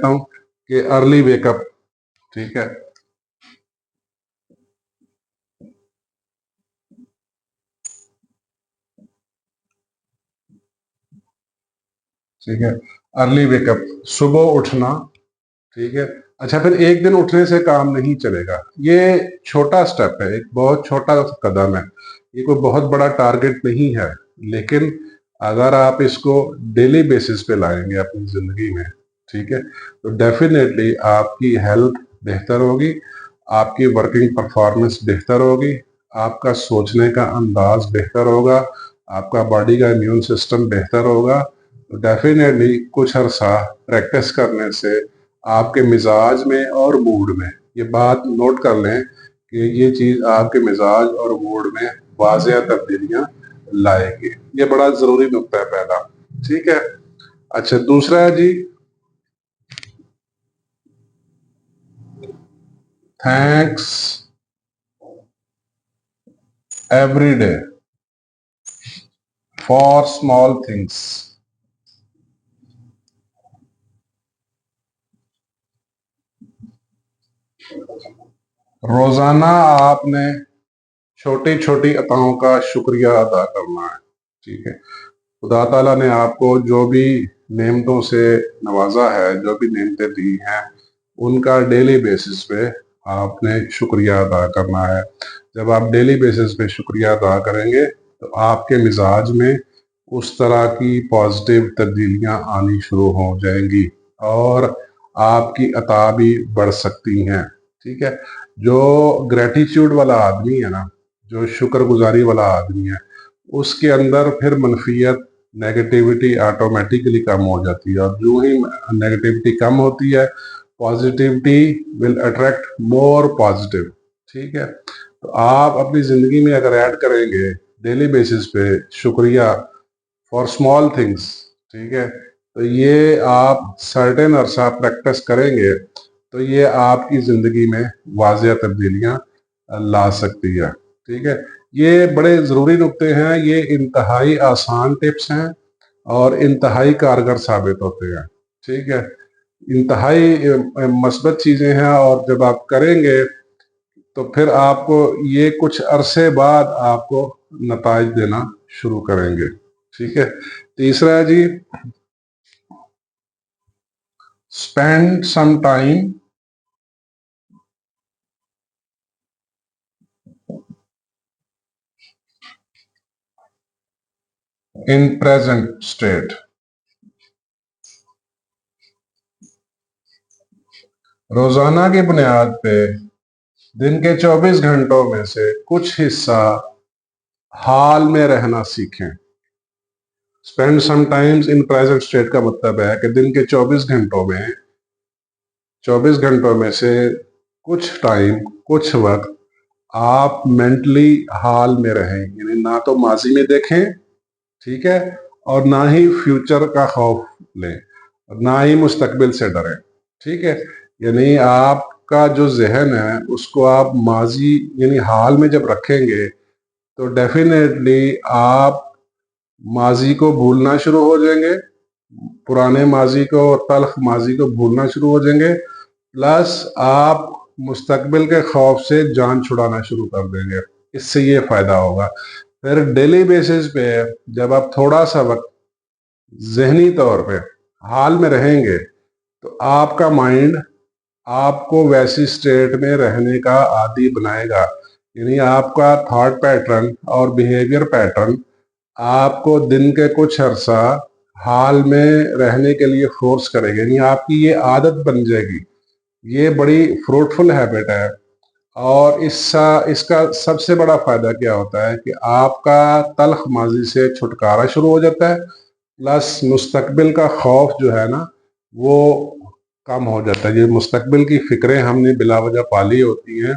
हूं कि early wake up, ठीक है। ठीक है, अर्ली वेकअप, सुबह उठना, ठीक है। अच्छा, फिर एक दिन उठने से काम नहीं चलेगा, ये छोटा स्टेप है, एक बहुत छोटा कदम है, ये कोई बहुत बड़ा टारगेट नहीं है। लेकिन अगर आप इसको डेली बेसिस पे लाएंगे अपनी जिंदगी में, ठीक है, तो डेफिनेटली आपकी हेल्थ बेहतर होगी, आपकी वर्किंग परफॉर्मेंस बेहतर होगी, आपका सोचने का अंदाज बेहतर होगा, आपका बॉडी का इम्यून सिस्टम बेहतर होगा। तो डेफिनेटली कुछ अरसा प्रैक्टिस करने से आपके मिजाज में और मूड में, ये बात नोट कर लें कि ये चीज आपके मिजाज और मूड में वाजिया तब्दीलियां लाएगी। ये बड़ा जरूरी नुक्ता है पहला, ठीक है। अच्छा, दूसरा है जी, thanks every day for small things. रोजाना आपने छोटी छोटी अताओं का शुक्रिया अदा करना है, ठीक है। खुदा ताला ने आपको जो भी नेमतों से नवाजा है, जो भी नेमतें दी हैं, उनका डेली बेसिस पे आपने शुक्रिया अदा करना है। जब आप डेली बेसिस पे शुक्रिया अदा करेंगे तो आपके मिजाज में उस तरह की पॉजिटिव तब्दीलियां आनी शुरू हो जाएंगी और आपकी अता भी बढ़ सकती हैं, ठीक है। जो ग्रेटिट्यूड वाला आदमी है ना, जो शुक्रगुजारी वाला आदमी है, उसके अंदर फिर मनफियत, नेगेटिविटी ऑटोमेटिकली कम हो जाती है, और जो ही नेगेटिविटी कम होती है, positivity will attract more positive, ठीक है। तो आप अपनी जिंदगी में अगर ऐड करेंगे डेली बेसिस पे शुक्रिया फॉर स्मॉल थिंग्स, ठीक है, तो ये आप सर्टेन अरसा प्रैक्टिस करेंगे तो ये आपकी जिंदगी में वाजिया तब्दीलियां ला सकती है, ठीक है। ये बड़े ज़रूरी नुक्ते हैं, ये इंतहाई आसान टिप्स हैं और इंतहाई कारगर साबित होते हैं, ठीक है। इंतहाई मस्बत चीज़ें हैं, और जब आप करेंगे तो फिर आपको ये कुछ अरसे बाद आपको नताइज देना शुरू करेंगे, ठीक है। तीसरा है जी, spend some time in present state. रोजाना की बुनियाद पे दिन के 24 घंटों में से कुछ हिस्सा हाल में रहना सीखें। Spend some times in present state का मतलब है कि दिन के 24 घंटों में से कुछ टाइम, कुछ वक्त आप मेंटली हाल में रहें, यानी ना तो माजी में देखें, ठीक है, और ना ही फ्यूचर का खौफ लें, और ना ही मुस्तकबिल से डरें, ठीक है। यानी आपका जो जहन है उसको आप माजी यानी हाल में जब रखेंगे तो डेफिनेटली आप माजी को भूलना शुरू हो जाएंगे, पुराने माजी को और तल्ख माजी को भूलना शुरू हो जाएंगे, प्लस आप मुस्तकबिल के खौफ से जान छुड़ाना शुरू कर देंगे। इससे ये फायदा होगा। फिर डेली बेसिस पे जब आप थोड़ा सा वक्त जहनी तौर पे हाल में रहेंगे तो आपका माइंड आपको वैसी स्टेट में रहने का आदी बनाएगा, यानी आपका थॉट पैटर्न और बिहेवियर पैटर्न आपको दिन के कुछ अरसा हाल में रहने के लिए फोर्स करेगा, यानी आपकी ये आदत बन जाएगी। ये बड़ी फ्रूटफुल हैबिट है, और इसका सबसे बड़ा फायदा क्या होता है कि आपका तल्ख माजी से छुटकारा शुरू हो जाता है, प्लस मुस्तकबिल का खौफ जो है ना वो कम हो जाता है। ये मुस्तकबिल की फिक्रें हमने बिला वजह पाली होती हैं,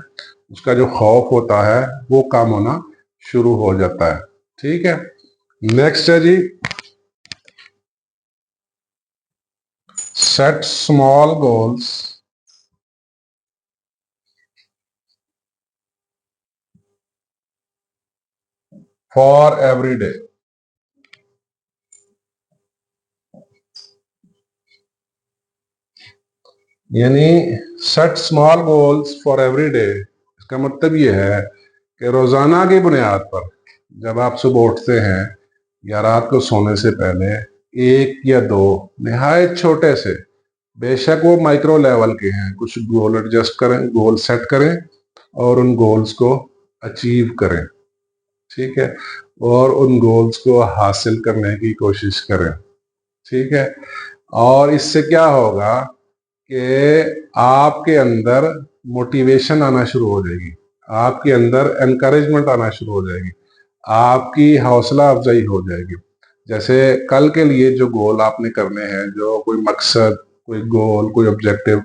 उसका जो खौफ होता है वो कम होना शुरू हो जाता है, ठीक है। नेक्स्ट है जी, set small goals for every day. यानी set small goals for every day. इसका मतलब ये है कि रोजाना की बुनियाद पर जब आप सुबह उठते हैं या रात को सोने से पहले एक या दो निहायत छोटे से, बेशक वो माइक्रो लेवल के हैं, कुछ गोल एडजस्ट करें, गोल सेट करें और उन गोल्स को अचीव करें। ठीक है, और उन गोल्स को हासिल करने की कोशिश करें। ठीक है, और इससे क्या होगा कि आपके अंदर मोटिवेशन आना शुरू हो जाएगी, आपके अंदर एनकरेजमेंट आना शुरू हो जाएगी, आपकी हौसला अफजाई हो जाएगी। जैसे कल के लिए जो गोल आपने करने हैं, जो कोई मकसद, कोई गोल, कोई ऑब्जेक्टिव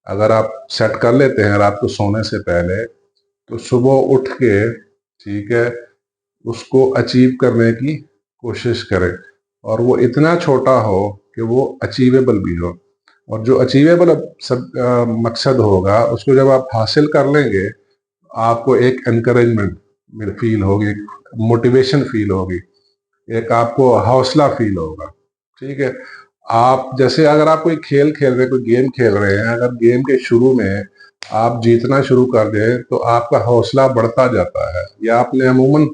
अगर आप सेट कर लेते हैं रात को सोने से पहले, तो सुबह उठ के, ठीक है, उसको अचीव करने की कोशिश करें। और वो इतना छोटा हो कि वो अचीवेबल भी हो। और जो अचीवेबल सब मकसद होगा, उसको जब आप हासिल कर लेंगे, आपको एक एनकरेजमेंट फील होगी, मोटिवेशन फील होगी, एक आपको हौसला फील होगा। ठीक है, आप जैसे अगर आप कोई खेल खेल रहे हैं, कोई गेम खेल रहे हैं, अगर गेम के शुरू में आप जीतना शुरू कर दें तो आपका हौसला बढ़ता जाता है। या आपने अमूमन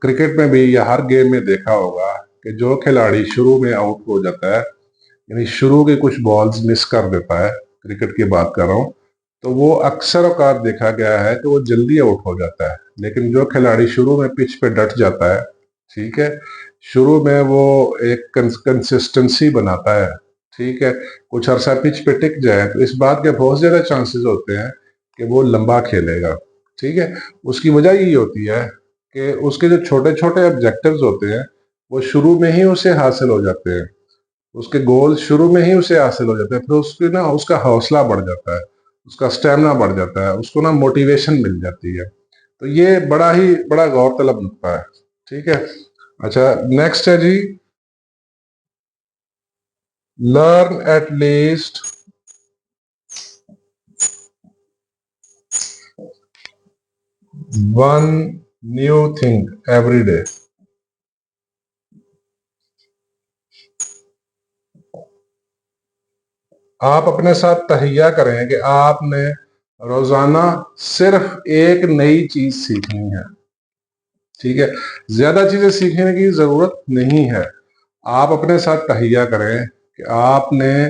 क्रिकेट में भी या हर गेम में देखा होगा कि जो खिलाड़ी शुरू में आउट हो जाता है, यानी शुरू के कुछ बॉल्स मिस कर देता है, क्रिकेट की बात कर रहा हूँ, तो वो अक्सर औकात देखा गया है कि वो जल्दी आउट हो जाता है। लेकिन जो खिलाड़ी शुरू में पिच पे डट जाता है, ठीक है, शुरू में वो एक कंसिस्टेंसी बनाता है, ठीक है, कुछ अरसा पिच पे टिक जाए, तो इस बात के बहुत ज्यादा चांसेस होते हैं कि वो लंबा खेलेगा। ठीक है, उसकी वजह यही होती है कि उसके जो छोटे छोटे ऑब्जेक्टिव्स होते हैं वो शुरू में ही उसे हासिल हो जाते हैं, उसके गोल शुरू में ही उसे हासिल हो जाते हैं, फिर उसकी ना उसका हौसला बढ़ जाता है, उसका स्टेमिना बढ़ जाता है, उसको ना मोटिवेशन मिल जाती है। तो ये बड़ा गौरतलब नुकता है। ठीक है, अच्छा नेक्स्ट है जी, learn at least one new thing every day. आप अपने साथ तहैया करें कि आपने रोजाना सिर्फ एक नई चीज सीखनी है। ठीक है, ज्यादा चीजें सीखने की जरूरत नहीं है। आप अपने साथ तहैया करें कि आपने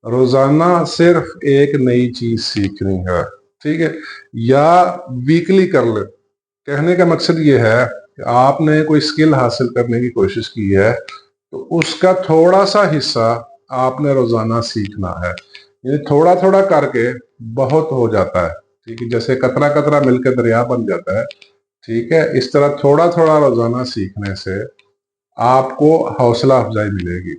रोजाना सिर्फ एक नई चीज सीखनी है। ठीक है, या वीकली कर ले। कहने का मकसद ये है कि आपने कोई स्किल हासिल करने की कोशिश की है, तो उसका थोड़ा सा हिस्सा आपने रोजाना सीखना है। यानी थोड़ा थोड़ा करके बहुत हो जाता है। ठीक है, जैसे कतरा कतरा मिलकर दरिया बन जाता है, ठीक है, इस तरह थोड़ा थोड़ा रोजाना सीखने से आपको हौसला अफजाई मिलेगी।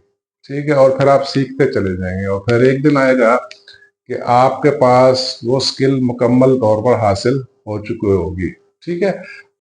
ठीक है, और फिर आप सीखते चले जाएंगे और फिर एक दिन आएगा कि आपके पास वो स्किल मुकम्मल तौर पर हासिल हो चुकी होगी। ठीक है,